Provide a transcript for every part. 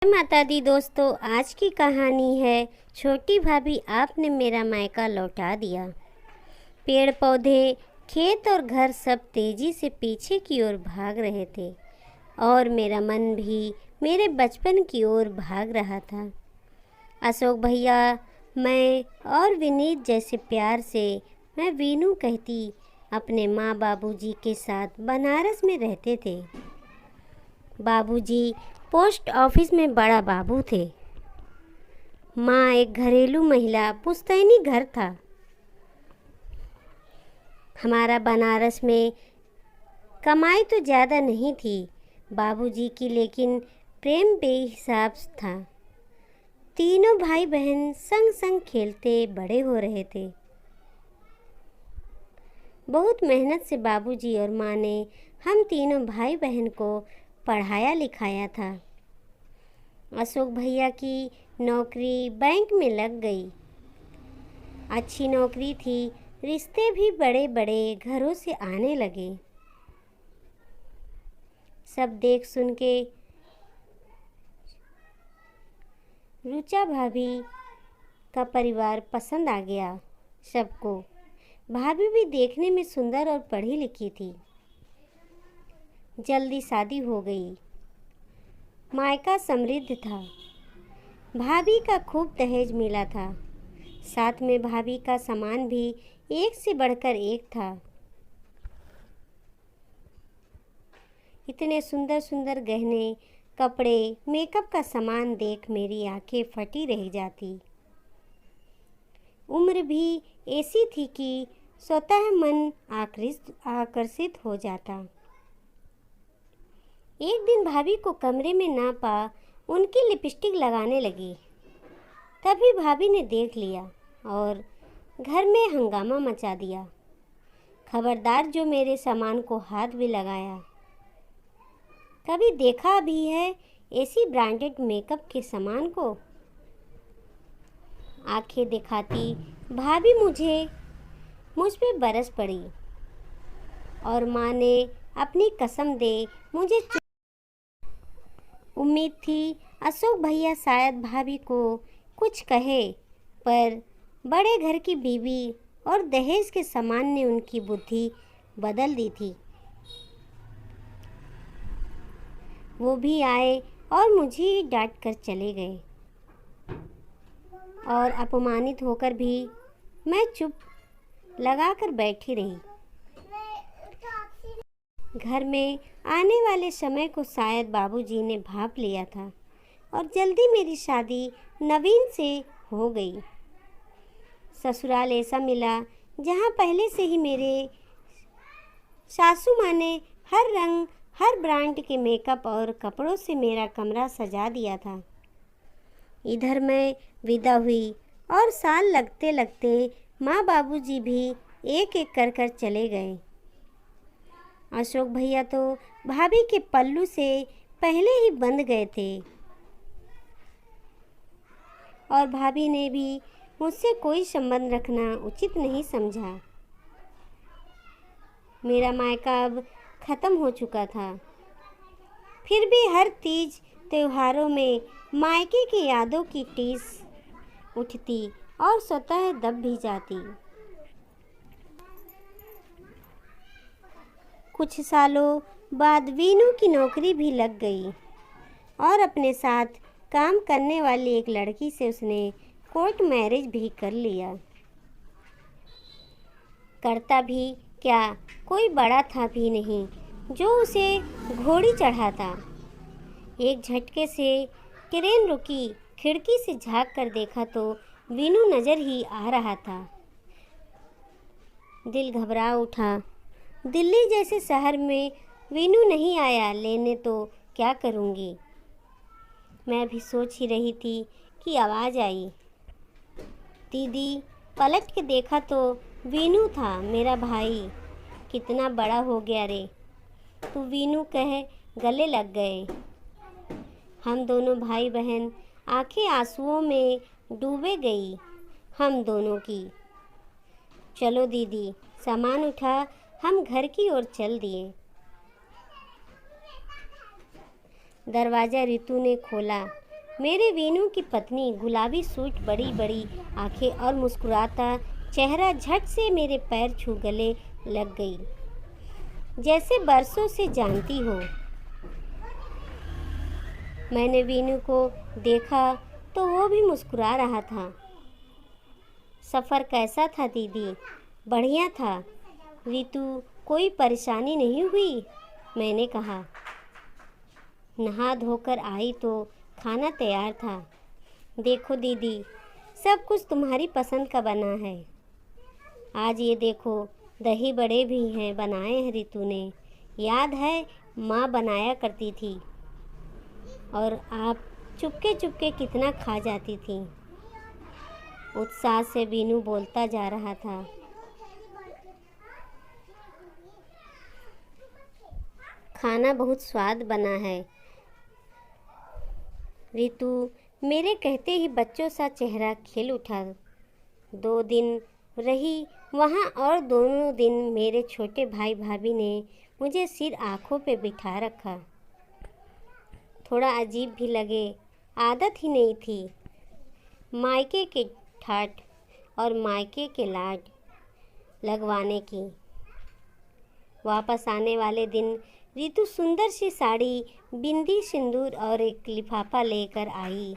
माता दी दोस्तों, आज की कहानी है छोटी भाभी आपने मेरा मायका लौटा दिया। पेड़ पौधे, खेत और घर सब तेजी से पीछे की ओर भाग रहे थे और मेरा मन भी मेरे बचपन की ओर भाग रहा था। अशोक भैया, मैं और विनीत जैसे प्यार से मैं वीनू कहती अपने माँ बाबूजी के साथ बनारस में रहते थे। बाबूजी पोस्ट ऑफिस में बड़ा बाबू थे। माँ एक घरेलू महिला, पुश्तैनी घर था। हमारा बनारस में कमाई तो ज़्यादा नहीं थी बाबूजी की, लेकिन प्रेम बेहिसाब था। तीनों भाई बहन संग संग खेलते बड़े हो रहे थे। बहुत मेहनत से बाबूजी और माँ ने हम तीनों भाई बहन को पढ़ाया लिखाया था। अशोक भैया की नौकरी बैंक में लग गई। अच्छी नौकरी थी, रिश्ते भी बड़े बड़े घरों से आने लगे। सब देख सुन के रुचा भाभी का परिवार पसंद आ गया सबको। भाभी भी देखने में सुंदर और पढ़ी लिखी थी। जल्दी शादी हो गई। मायका समृद्ध था। भाभी का खूब दहेज मिला था। साथ में भाभी का सामान भी एक से बढ़कर एक था। इतने सुंदर सुंदर गहने, कपड़े, मेकअप का सामान देख मेरी आंखें फटी रह जाती। उम्र भी ऐसी थी कि स्वतः मन आकर्षित हो जाता। एक दिन भाभी को कमरे में ना पा उनकी लिपस्टिक लगाने लगी। तभी भाभी ने देख लिया और घर में हंगामा मचा दिया। खबरदार जो मेरे सामान को हाथ भी लगाया। कभी देखा भी है ऐसी ब्रांडेड मेकअप के सामान को? आंखें दिखाती भाभी मुझ पे बरस पड़ी और माँ ने अपनी कसम दे मुझे उम्मीद थी अशोक भैया शायद भाभी को कुछ कहे, पर बड़े घर की बीवी और दहेज के सामान ने उनकी बुद्धि बदल दी थी। वो भी आए और मुझे ही डांट कर चले गए और अपमानित होकर भी मैं चुप लगाकर बैठी रही। घर में आने वाले समय को शायद बाबूजी ने भांप लिया था और जल्दी मेरी शादी नवीन से हो गई। ससुराल ऐसा मिला जहाँ पहले से ही मेरे सासू माँ ने हर रंग हर ब्रांड के मेकअप और कपड़ों से मेरा कमरा सजा दिया था। इधर मैं विदा हुई और साल लगते लगते माँ बाबूजी भी एक एक कर चले गए। अशोक भैया तो भाभी के पल्लू से पहले ही बंध गए थे और भाभी ने भी मुझसे कोई संबंध रखना उचित नहीं समझा। मेरा मायका अब ख़त्म हो चुका था। फिर भी हर तीज त्योहारों में मायके की यादों की टीस उठती और स्वतः दब भी जाती। कुछ सालों बाद वीनू की नौकरी भी लग गई और अपने साथ काम करने वाली एक लड़की से उसने कोर्ट मैरिज भी कर लिया। करता भी क्या, कोई बड़ा था भी नहीं जो उसे घोड़ी चढ़ाता। एक झटके से ट्रेन रुकी, खिड़की से झांक कर देखा तो वीनू नज़र ही आ रहा था। दिल घबरा उठा। दिल्ली जैसे शहर में वीनू नहीं आया लेने तो क्या करूँगी। मैं भी सोच ही रही थी कि आवाज़ आई। दीदी पलट के देखा तो वीनू था, मेरा भाई। कितना बड़ा हो गया रे तू, वीनू कहे गले लग गए। हम दोनों भाई बहन आंखें आंसुओं में डूबे गई हम दोनों की। चलो दीदी, सामान उठा, हम घर की ओर चल दिए। दरवाज़ा रितु ने खोला मेरे वीनू की पत्नी गुलाबी सूट, बड़ी बड़ी आंखें और मुस्कुराता चेहरा झट से मेरे पैर छू गले लग गई, जैसे बरसों से जानती हो। मैंने वीनू को देखा तो वो भी मुस्कुरा रहा था। सफ़र कैसा था दीदी? बढ़िया था। ऋतु, कोई परेशानी नहीं हुई? मैंने कहा। नहा धोकर आई तो खाना तैयार था। देखो दीदी, सब कुछ तुम्हारी पसंद का बना है। आज ये देखो, दही बड़े भी हैं, बनाए हैं ऋतु ने। याद है माँ बनाया करती थी और आप चुपके चुपके कितना खा जाती थी। उत्साह से वीनू बोलता जा रहा था। खाना बहुत स्वाद बना है। ऋतु मेरे कहते ही बच्चों सा चेहरा खिल उठा। 2 दिन रही वहाँ और दोनों दिन मेरे छोटे भाई भाभी ने मुझे सिर आँखों पे बिठा रखा। थोड़ा अजीब भी लगे, आदत ही नहीं थी। मायके के ठाट और मायके के लाड लगवाने की। वापस आने वाले दिन ऋतु सुंदर सी साड़ी, बिंदी, सिंदूर और एक लिफाफा लेकर आई।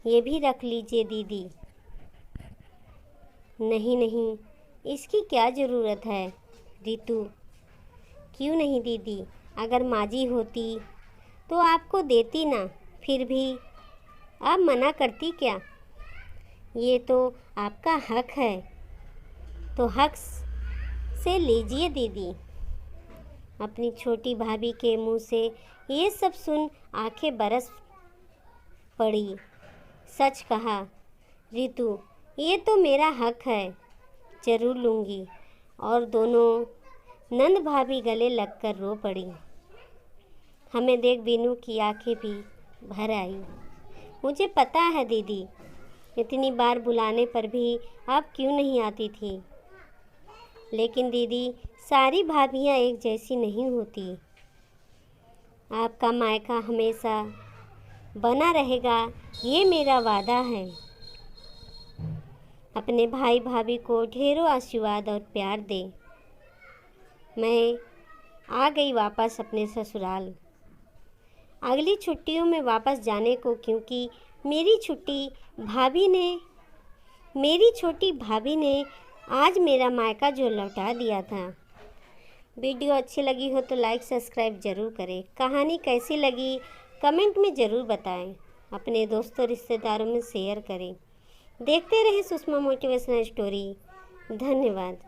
ये भी रख लीजिए दीदी। नहीं नहीं, इसकी क्या ज़रूरत है ऋतु? क्यों नहीं दीदी? अगर माजी होती तो आपको देती ना। फिर भी आप मना करती क्या? ये तो आपका हक है, तो हक से लीजिए दीदी। अपनी छोटी भाभी के मुंह से ये सब सुन आंखें बरस पड़ी। सच कहा ऋतु, ये तो मेरा हक है, ज़रूर लूँगी। और दोनों नंद भाभी गले लगकर रो पड़ी। हमें देख वीनू की आंखें भी भर आई। मुझे पता है दीदी, इतनी बार बुलाने पर भी आप क्यों नहीं आती थी। लेकिन दीदी, सारी भाभियाँ एक जैसी नहीं होती। आपका मायका हमेशा बना रहेगा, ये मेरा वादा है। अपने भाई भाभी को ढेरों आशीर्वाद और प्यार दे। मैं आ गई वापस अपने ससुराल। अगली छुट्टियों में वापस जाने को, क्योंकि मेरी छोटी भाभी ने आज मेरा मायका जो लौटा दिया था। वीडियो अच्छी लगी हो तो लाइक सब्सक्राइब ज़रूर करें। कहानी कैसी लगी कमेंट में ज़रूर बताएं। अपने दोस्तों रिश्तेदारों में शेयर करें। देखते रहें सुषमा मोटिवेशनल स्टोरी। धन्यवाद।